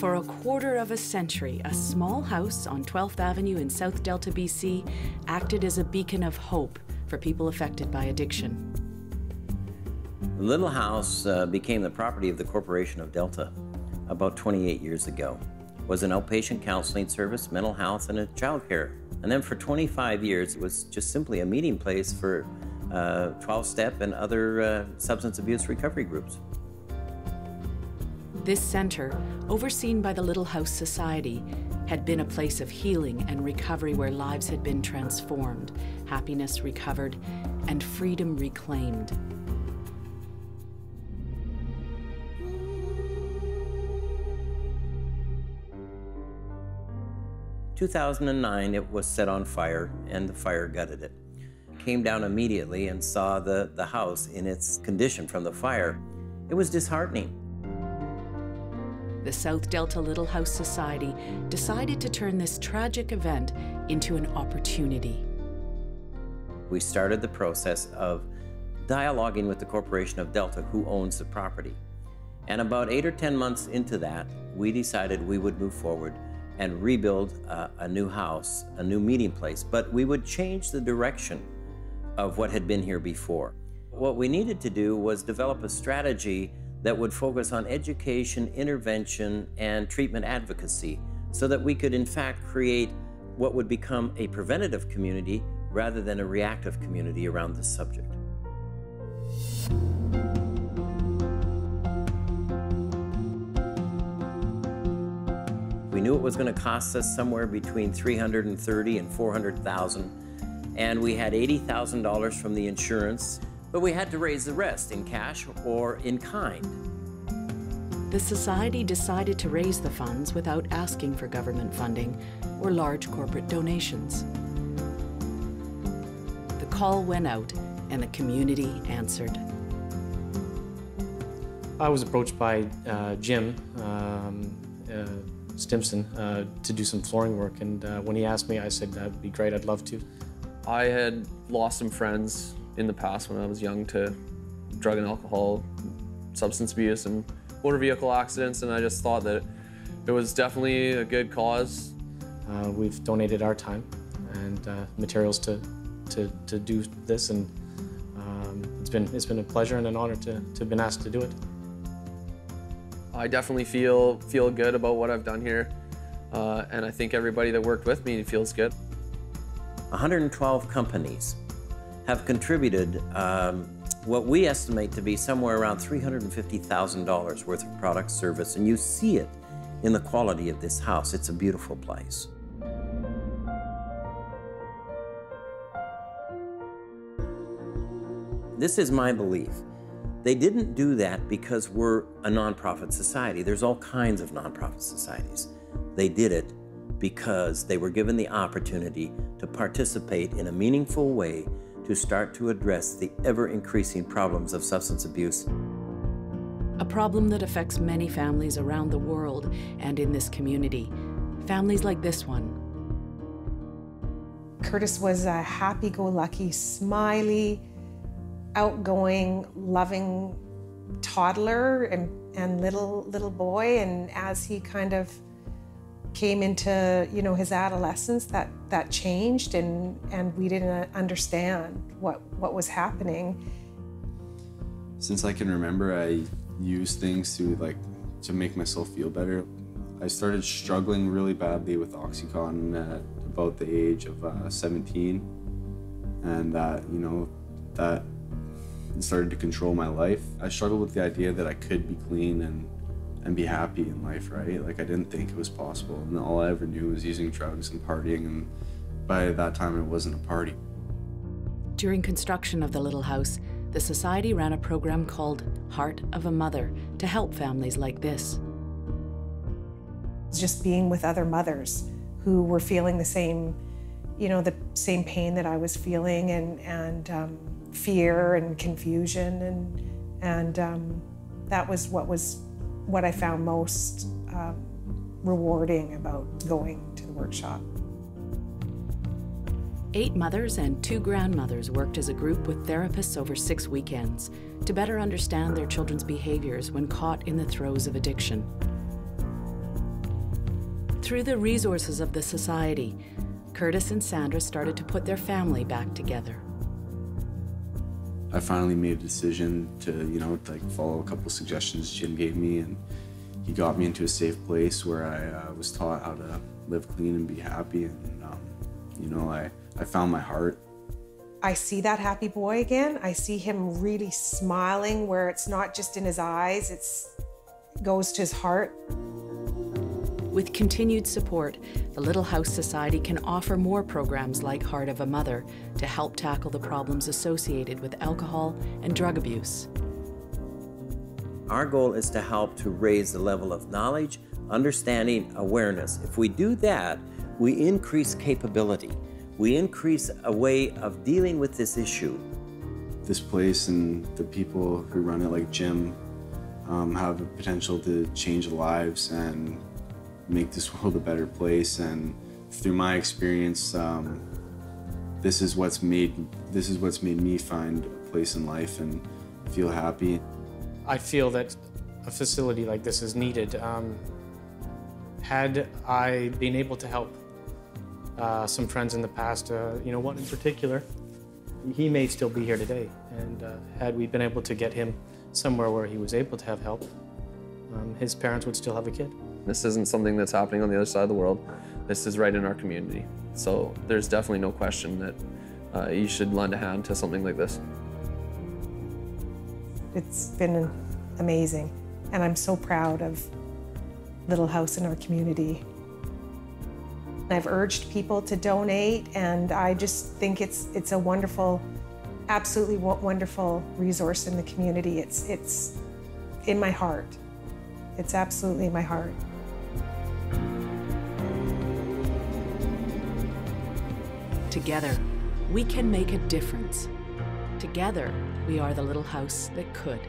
For a quarter of a century, a small house on 12th Avenue in South Delta, BC, acted as a beacon of hope for people affected by addiction. The Little House became the property of the Corporation of Delta about 28 years ago. It was an outpatient counseling service, mental health, and a child care. And then for 25 years, it was just simply a meeting place for 12-step and other substance abuse recovery groups. This center, overseen by the Little House Society, had been a place of healing and recovery where lives had been transformed, happiness recovered, and freedom reclaimed. In 2009, it was set on fire, and the fire gutted it. Came down immediately and saw the house in its condition from the fire. It was disheartening. The South Delta Little House Society decided to turn this tragic event into an opportunity. We started the process of dialoguing with the Corporation of Delta, who owns the property. And about 8 or 10 months into that, we decided we would move forward and rebuild a new house, a new meeting place, but we would change the direction of what had been here before. What we needed to do was develop a strategy that would focus on education, intervention, and treatment advocacy so that we could in fact create what would become a preventative community rather than a reactive community around this subject. We knew it was going to cost us somewhere between $330,000 and $400,000, and we had $80,000 from the insurance, but we had to raise the rest in cash or in kind. The Society decided to raise the funds without asking for government funding or large corporate donations. The call went out and the community answered. I was approached by Jim Stimson to do some flooring work, and when he asked me, I said that'd be great, I'd love to. I had lost some friends in the past when I was young to drug and alcohol, substance abuse, and motor vehicle accidents, and I just thought that it was definitely a good cause. We've donated our time and materials to do this, and it's been a pleasure and an honor to have been asked to do it. I definitely feel good about what I've done here, and I think everybody that worked with me feels good. 112 companies have contributed what we estimate to be somewhere around $350,000 worth of product service, and you see it in the quality of this house. It's a beautiful place. This is my belief. They didn't do that because we're a nonprofit society. There's all kinds of nonprofit societies. They did it because they were given the opportunity to participate in a meaningful way to start to address the ever-increasing problems of substance abuse. A problem that affects many families around the world and in this community. Families like this one. Curtis was a happy-go-lucky, smiley, outgoing, loving toddler and little boy, and as he kind of came into, you know, his adolescence, that changed, and we didn't understand what was happening. Since I can remember, I used things to make myself feel better. I started struggling really badly with Oxycontin at about the age of 17, and that started to control my life. I struggled with the idea that I could be clean and be happy in life, right? Like, I didn't think it was possible, and all I ever knew was using drugs and partying, and by that time it wasn't a party. During construction of the Little House, the Society ran a program called Heart of a Mother to help families like this. Just being with other mothers who were feeling the same, the same pain that I was feeling, and fear and confusion, and that was what I found most rewarding about going to the workshop. 8 mothers and 2 grandmothers worked as a group with therapists over 6 weekends to better understand their children's behaviors when caught in the throes of addiction. Through the resources of the society, Curtis and Sandra started to put their family back together. I finally made a decision to, like follow a couple suggestions Jim gave me, and he got me into a safe place where I was taught how to live clean and be happy, and I found my heart. I see that happy boy again. I see him really smiling where it's not just in his eyes, it goes to his heart. With continued support, the Little House Society can offer more programs like Heart of a Mother to help tackle the problems associated with alcohol and drug abuse. Our goal is to help to raise the level of knowledge, understanding, awareness. If we do that, we increase capability. We increase a way of dealing with this issue. This place and the people who run it, like Jim, have the potential to change lives and make this world a better place. And through my experience, this is what's made me find a place in life and feel happy. I feel that a facility like this is needed. Had I been able to help some friends in the past, one in particular, he may still be here today. And had we been able to get him somewhere where he was able to have help, his parents would still have a kid. This isn't something that's happening on the other side of the world. This is right in our community. So there's definitely no question that you should lend a hand to something like this. It's been amazing, and I'm so proud of Little House in our community. I've urged people to donate, and I just think it's a wonderful, absolutely wonderful resource in the community. It's in my heart. It's absolutely in my heart. Together, we can make a difference. Together, we are the little house that could.